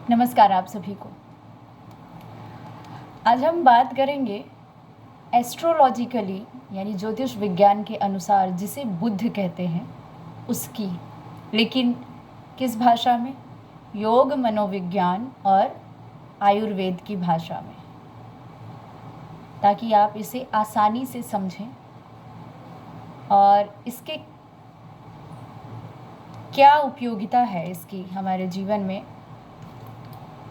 नमस्कार आप सभी को। आज हम बात करेंगे एस्ट्रोलॉजिकली यानी ज्योतिष विज्ञान के अनुसार जिसे बुध कहते हैं उसकी, लेकिन किस भाषा में? योग मनोविज्ञान और आयुर्वेद की भाषा में, ताकि आप इसे आसानी से समझें और इसके क्या उपयोगिता है इसकी हमारे जीवन में,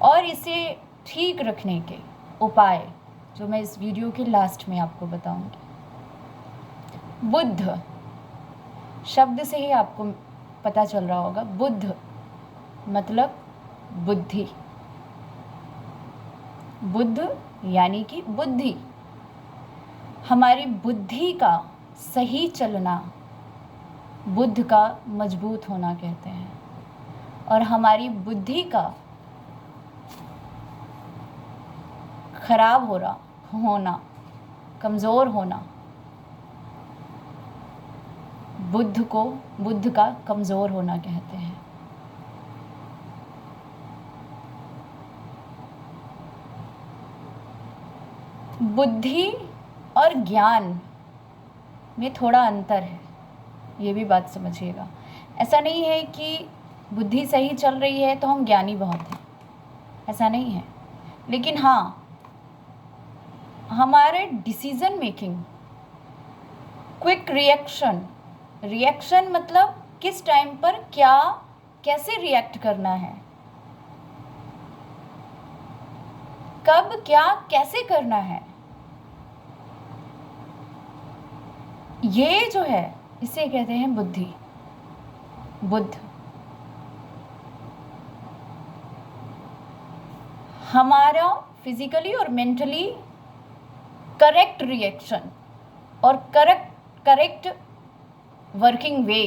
और इसे ठीक रखने के उपाय जो मैं इस वीडियो के लास्ट में आपको बताऊंगी। बुध शब्द से ही आपको पता चल रहा होगा, बुध मतलब बुद्धि। बुध यानी कि बुद्धि, हमारी बुद्धि का सही चलना बुध का मजबूत होना कहते हैं, और हमारी बुद्धि का खराब होना, कमज़ोर होना, बुध का कमज़ोर होना कहते हैं। बुद्धि और ज्ञान में थोड़ा अंतर है, ये भी बात समझिएगा। ऐसा नहीं है कि बुद्धि सही चल रही है तो हम ज्ञानी बहुत हैं, ऐसा नहीं है। लेकिन हाँ, हमारे डिसीज़न मेकिंग, क्विक रिएक्शन मतलब किस टाइम पर क्या कैसे रिएक्ट करना है, कब क्या कैसे करना है, ये जो है इसे कहते हैं बुद्धि, बुध। हमारा फिजिकली और मेंटली करेक्ट रिएक्शन और करेक्ट वर्किंग वे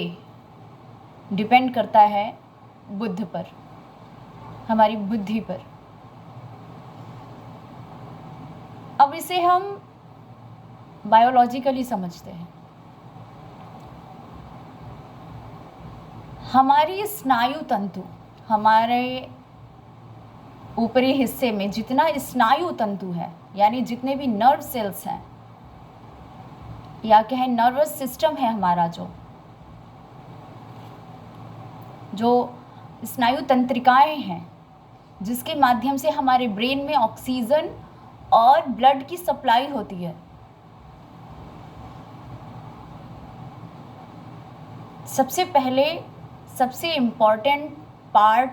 डिपेंड करता है बुध पर, हमारी बुद्धि पर। अब इसे हम बायोलॉजिकली समझते हैं। हमारी स्नायु तंतु, हमारे ऊपरी हिस्से में जितना स्नायु तंतु है, यानी जितने भी नर्व सेल्स हैं या कहें नर्वस सिस्टम है हमारा, जो स्नायु तंत्रिकाएं हैं जिसके माध्यम से हमारे ब्रेन में ऑक्सीजन और ब्लड की सप्लाई होती है, सबसे पहले सबसे इम्पॉर्टेंट पार्ट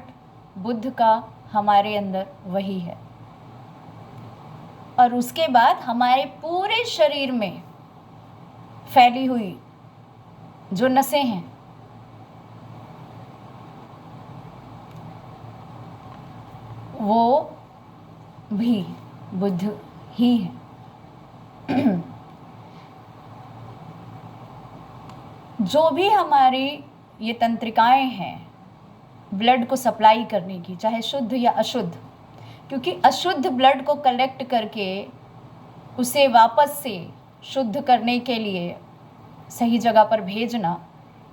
बुध का हमारे अंदर वही है। और उसके बाद हमारे पूरे शरीर में फैली हुई जो नसें हैं, वो भी बुध ही है। जो भी हमारी ये तंत्रिकाएं हैं ब्लड को सप्लाई करने की, चाहे शुद्ध या अशुद्ध, क्योंकि अशुद्ध ब्लड को कलेक्ट करके उसे वापस से शुद्ध करने के लिए सही जगह पर भेजना,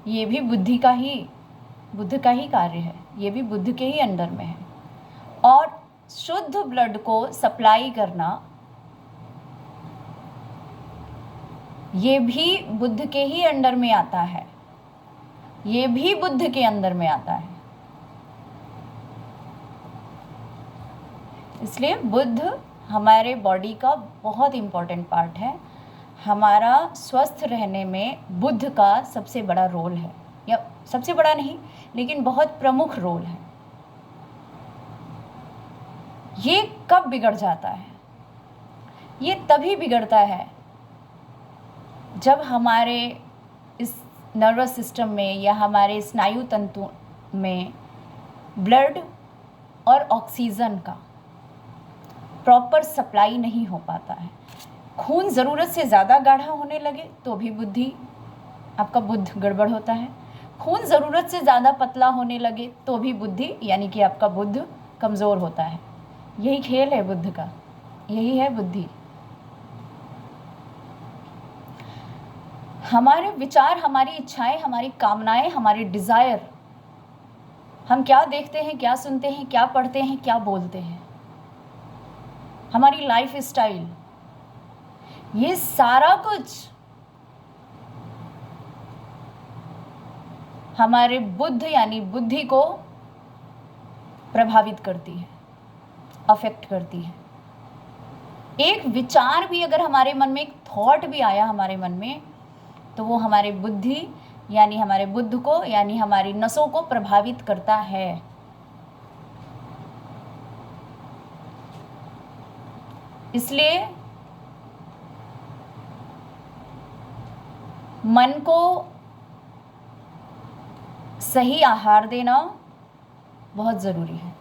ये भी बुद्ध का ही कार्य है, ये भी बुद्ध के ही अंडर में है। और शुद्ध ब्लड को सप्लाई करना, ये भी बुद्ध के ही अंडर में आता है, ये भी बुद्ध के अंदर में आता है। इसलिए बुद्ध हमारे बॉडी का बहुत इम्पोर्टेंट पार्ट है। हमारा स्वस्थ रहने में बुद्ध का सबसे बड़ा रोल है, या सबसे बड़ा नहीं लेकिन बहुत प्रमुख रोल है। ये कब बिगड़ जाता है? ये तभी बिगड़ता है जब हमारे इस नर्वस सिस्टम में या हमारे स्नायु तंतु में ब्लड और ऑक्सीजन का प्रॉपर सप्लाई नहीं हो पाता है। खून ज़रूरत से ज़्यादा गाढ़ा होने लगे तो भी आपका बुध गड़बड़ होता है। खून ज़रूरत से ज़्यादा पतला होने लगे तो भी बुद्धि यानी कि आपका बुध कमज़ोर होता है। यही खेल है बुद्ध का, यही है बुद्धि। हमारे विचार, हमारी इच्छाएं, हमारी कामनाएं, हमारी डिज़ायर हम क्या देखते हैं, क्या सुनते हैं, क्या पढ़ते हैं, क्या बोलते हैं, हमारी लाइफ स्टाइल, ये सारा कुछ हमारे बुद्ध यानी बुद्धि को प्रभावित करती है, अफेक्ट करती है। एक विचार भी अगर हमारे मन में, एक थॉट भी आया हमारे मन में, तो वो हमारे बुद्धि यानी हमारे बुद्ध को यानी हमारी नसों को प्रभावित करता है। इसलिए मन को सही आहार देना बहुत ज़रूरी है।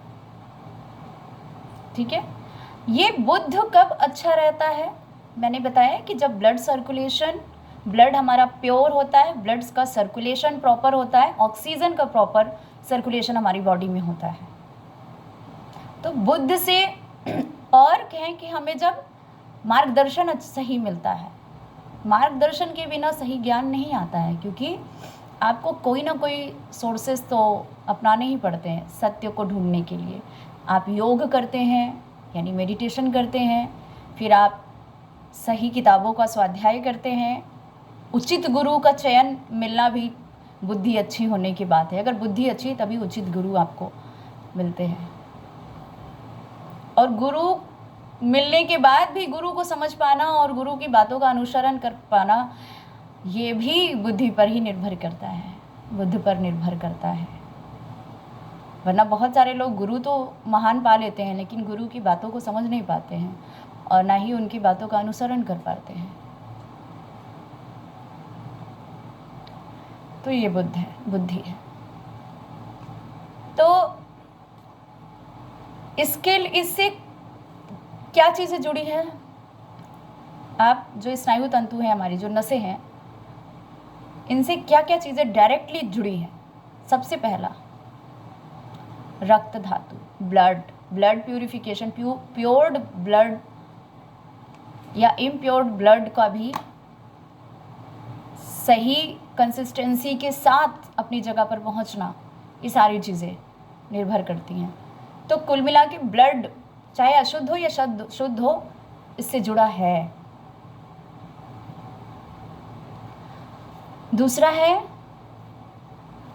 ठीक है, ये बुद्ध कब अच्छा रहता है? मैंने बताया कि जब ब्लड सर्कुलेशन, ब्लड हमारा प्योर होता है, ब्लड का सर्कुलेशन प्रॉपर होता है, ऑक्सीजन का प्रॉपर सर्कुलेशन हमारी बॉडी में होता है। तो बुद्ध से और कहें कि हमें जब मार्गदर्शन सही मिलता है, मार्गदर्शन के बिना सही ज्ञान नहीं आता है, क्योंकि आपको कोई ना कोई सोर्सेस तो अपनाने ही पड़ते हैं सत्य को ढूंढने के लिए। आप योग करते हैं यानी मेडिटेशन करते हैं, फिर आप सही किताबों का स्वाध्याय करते हैं, उचित गुरु का चयन मिलना भी बुद्धि अच्छी होने की बात है। अगर बुद्धि अच्छी तभी उचित गुरु आपको मिलते हैं, और गुरु मिलने के बाद भी गुरु को समझ पाना और गुरु की बातों का अनुसरण कर पाना, ये भी बुद्धि पर ही निर्भर करता है, बुद्ध पर निर्भर करता है। वरना बहुत सारे लोग गुरु तो महान पा लेते हैं, लेकिन गुरु की बातों को समझ नहीं पाते हैं और ना ही उनकी बातों का अनुसरण कर पाते हैं। तो ये बुद्धि है। तो इससे क्या चीज़ें जुड़ी हैं? आप जो स्नायु तंतु हैं, हमारी जो नसें हैं, इनसे क्या क्या चीज़ें डायरेक्टली जुड़ी हैं? सबसे पहला रक्त धातु, ब्लड प्यूरिफिकेशन, प्योर्ड ब्लड या इम्प्योर्ड ब्लड का भी सही कंसिस्टेंसी के साथ अपनी जगह पर पहुंचना, ये सारी चीज़ें निर्भर करती हैं। तो कुल मिला के ब्लड चाहे अशुद्ध हो या शुद्ध हो, इससे जुड़ा है। दूसरा है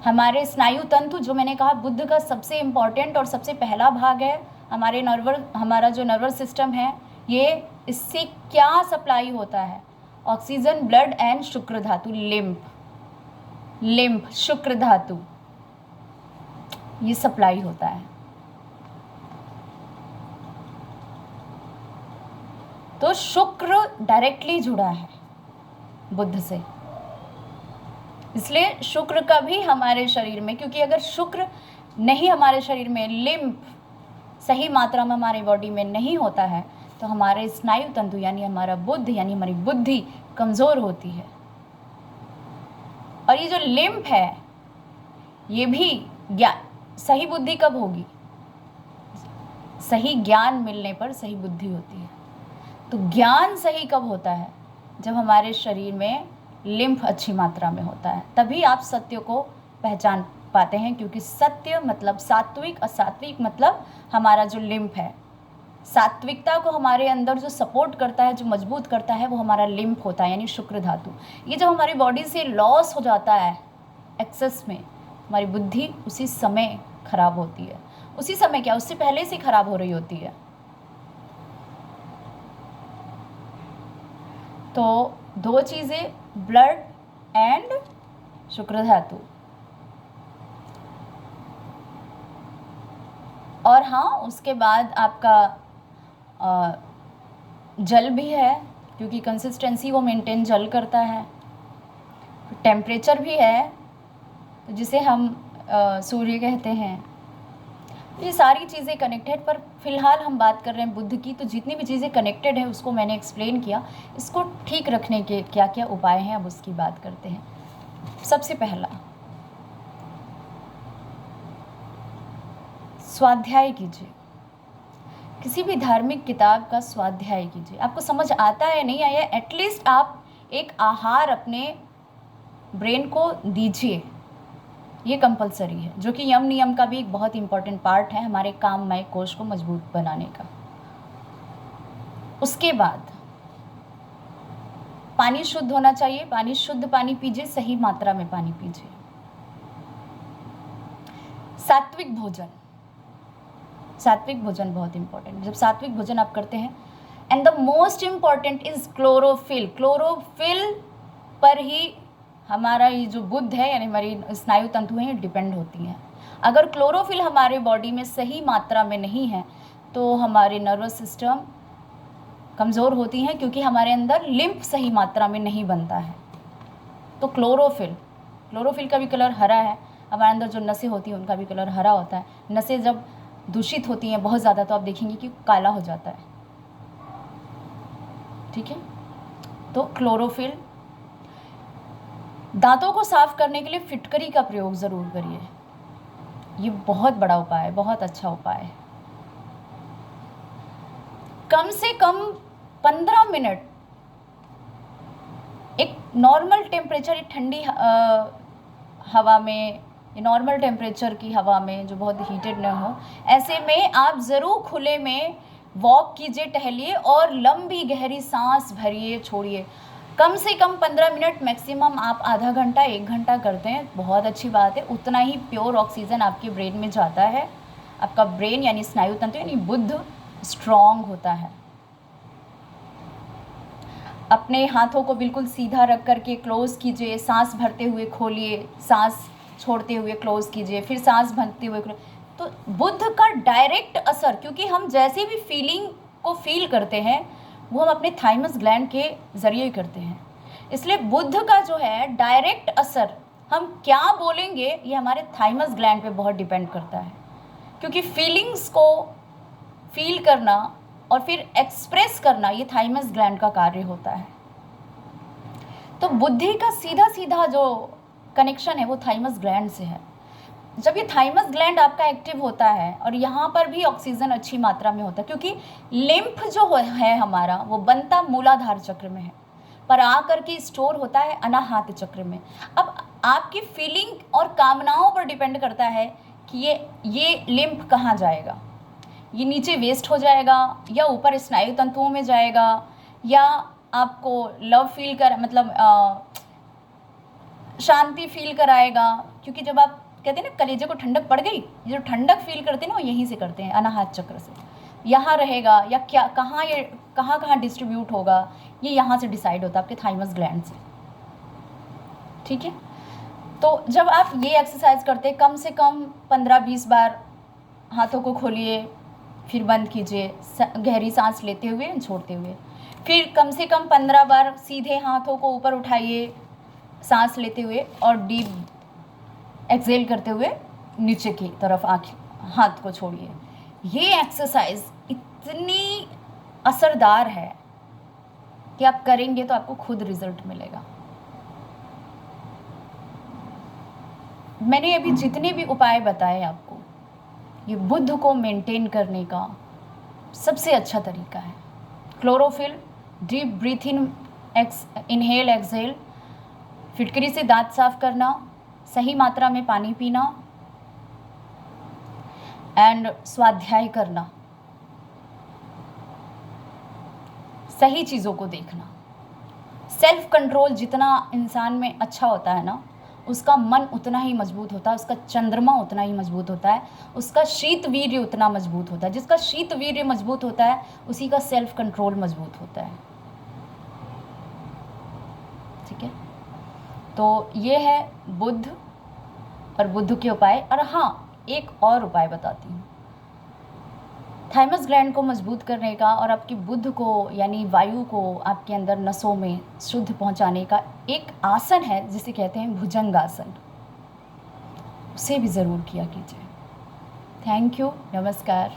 हमारे स्नायु तंतु, जो मैंने कहा बुद्ध का सबसे इम्पॉर्टेंट और सबसे पहला भाग है। हमारा जो नर्वस सिस्टम है, ये इससे क्या सप्लाई होता है? ऑक्सीजन, ब्लड एंड शुक्र धातु, लिम्फ शुक्र धातु, ये सप्लाई होता है। तो शुक्र डायरेक्टली जुड़ा है बुद्ध से, इसलिए शुक्र का भी हमारे शरीर में, क्योंकि अगर शुक्र नहीं हमारे शरीर में, लिम्फ सही मात्रा में हमारी बॉडी में नहीं होता है, तो हमारे स्नायु तंतु यानी हमारा बुद्ध यानी हमारी बुद्धि कमज़ोर होती है। और ये जो लिम्फ है, ये भी सही बुद्धि कब होगी? सही ज्ञान मिलने पर सही बुद्धि होती है। तो ज्ञान सही कब होता है? जब हमारे शरीर में लिम्फ अच्छी मात्रा में होता है, तभी आप सत्य को पहचान पाते हैं, क्योंकि सत्य मतलब सात्विक, और सात्विक मतलब हमारा जो लिम्फ है। सात्विकता को हमारे अंदर जो सपोर्ट करता है, जो मजबूत करता है, वो हमारा लिम्फ होता है यानी शुक्र धातु। ये जब हमारी बॉडी से लॉस हो जाता है एक्सेस में, हमारी बुद्धि उसी समय खराब होती है। उसी समय क्या, उससे पहले से खराब हो रही होती है। तो दो चीज़ें, ब्लड एंड शुक्र धातु। और हाँ, उसके बाद आपका जल भी है, क्योंकि कंसिस्टेंसी वो मेंटेन जल करता है। टेम्परेचर भी है, तो जिसे हम सूर्य कहते हैं। ये सारी चीज़ें कनेक्टेड, पर फिलहाल हम बात कर रहे हैं बुद्ध की। तो जितनी भी चीज़ें कनेक्टेड हैं उसको मैंने एक्सप्लेन किया। इसको ठीक रखने के क्या क्या उपाय हैं, अब उसकी बात करते हैं। सबसे पहला, स्वाध्याय कीजिए। किसी भी धार्मिक किताब का स्वाध्याय कीजिए। आपको समझ आता है नहीं आया, एटलीस्ट आप एक आहार अपने ब्रेन को दीजिए। ये कंपलसरी है, जो कि यम नियम का भी एक बहुत इंपॉर्टेंट पार्ट है हमारे काममय कोश को मजबूत बनाने का। उसके बाद पानी शुद्ध होना चाहिए, पानी शुद्ध पानी पीजिए, सही मात्रा में पानी पीजिए। सात्विक भोजन, सात्विक भोजन बहुत इंपॉर्टेंट है। जब सात्विक भोजन आप करते हैं, and the most important is chlorophyll. Chlorophyll पर ही हमारा ये जो बुद्ध है यानी हमारी स्नायु तंतु हैं डिपेंड होती हैं। अगर क्लोरोफिल हमारे बॉडी में सही मात्रा में नहीं है तो हमारे नर्वस सिस्टम कमज़ोर होती हैं, क्योंकि हमारे अंदर लिम्फ सही मात्रा में नहीं बनता है। तो क्लोरोफिल का भी कलर हरा है। हमारे अंदर जो नसें होती हैं उनका भी कलर हरा होता है। नसें जब दूषित होती हैं बहुत ज़्यादा तो आप देखेंगे कि काला हो जाता है। ठीक है, तो क्लोरोफिल। दांतों को साफ करने के लिए फिटकरी का प्रयोग ज़रूर करिए। ये बहुत बड़ा उपाय है, बहुत अच्छा उपाय है। कम से कम 15 मिनट एक नॉर्मल टेम्परेचर, एक ठंडी हवा में, नॉर्मल टेम्परेचर की हवा में जो बहुत हीटेड न हो, ऐसे में आप ज़रूर खुले में वॉक कीजिए, टहलिए और लंबी गहरी सांस भरिए, छोड़िए। कम से कम 15 मिनट, मैक्सिमम आप आधा घंटा 1 घंटा करते हैं, बहुत अच्छी बात है। उतना ही प्योर ऑक्सीजन आपके ब्रेन में जाता है। आपका ब्रेन यानी स्नायु तंत्र यानी बुद्ध स्ट्रॉन्ग होता है। अपने हाथों को बिल्कुल सीधा रख करके क्लोज कीजिए, सांस भरते हुए खोलिए, सांस छोड़ते हुए क्लोज कीजिए, फिर सांस भरते हुए तो बुद्ध का डायरेक्ट असर, क्योंकि हम जैसे भी फीलिंग को फील करते हैं वो हम अपने थाइमस ग्लैंड के ज़रिए ही करते हैं। इसलिए बुद्ध का जो है डायरेक्ट असर, हम क्या बोलेंगे ये हमारे थाइमस ग्लैंड पे बहुत डिपेंड करता है, क्योंकि फीलिंग्स को फील करना और फिर एक्सप्रेस करना ये थाइमस ग्लैंड का कार्य होता है। तो बुद्धि का सीधा सीधा जो कनेक्शन है वो थाइमस ग्लैंड से है। जब ये थाइमस ग्लैंड आपका एक्टिव होता है और यहाँ पर भी ऑक्सीजन अच्छी मात्रा में होता है, क्योंकि लिम्फ जो है हमारा वो बनता मूलाधार चक्र में है, पर आकर के स्टोर होता है अनाहत चक्र में। अब आपकी फीलिंग और कामनाओं पर डिपेंड करता है कि ये लिम्फ कहाँ जाएगा, ये नीचे वेस्ट हो जाएगा या ऊपर स्नायु तंतुओं में जाएगा, या आपको लव फील कर मतलब शांति फील कराएगा। क्योंकि जब आप कहते हैं ना कलेजे को ठंडक पड़ गई, जो ठंडक फील करते हैं ना वो यहीं से करते हैं, अनाहत चक्र से। यहाँ रहेगा या क्या, कहाँ डिस्ट्रीब्यूट होगा, ये यहाँ से डिसाइड होता है आपके थाइमस ग्लैंड से। ठीक है, तो जब आप ये एक्सरसाइज करते हैं कम से कम 15-20 बार हाथों को खोलिए, फिर बंद कीजिए, गहरी सांस लेते हुए छोड़ते हुए, फिर कम से कम 15 बार सीधे हाथों को ऊपर उठाइए सांस लेते हुए और डीप एक्सेल करते हुए नीचे की तरफ हाथ को छोड़िए। ये एक्सरसाइज इतनी असरदार है कि आप करेंगे तो आपको खुद रिजल्ट मिलेगा। मैंने अभी जितने भी उपाय बताए आपको, ये बुद्ध को मेंटेन करने का सबसे अच्छा तरीका है। क्लोरोफिल, डीप ब्रीथ इन, इनहेल एक्सहेल, फिटकरी से दांत साफ करना, सही मात्रा में पानी पीना एंड स्वाध्याय करना, सही चीज़ों को देखना। सेल्फ कंट्रोल जितना इंसान में अच्छा होता है ना, उसका मन उतना ही मजबूत होता है, उसका चंद्रमा उतना ही मजबूत होता है, उसका शीत वीर्य उतना मजबूत होता है। जिसका शीत वीर्य मजबूत होता है उसी का सेल्फ कंट्रोल मजबूत होता है। ठीक है, तो ये है बुद्ध और बुद्ध के उपाय। और हाँ, एक और उपाय बताती हूँ थाइमस ग्लैंड को मजबूत करने का और आपकी बुद्ध को यानी वायु को आपके अंदर नसों में शुद्ध पहुँचाने का। एक आसन है जिसे कहते हैं भुजंगासन, उसे भी ज़रूर किया कीजिए। थैंक यू, नमस्कार।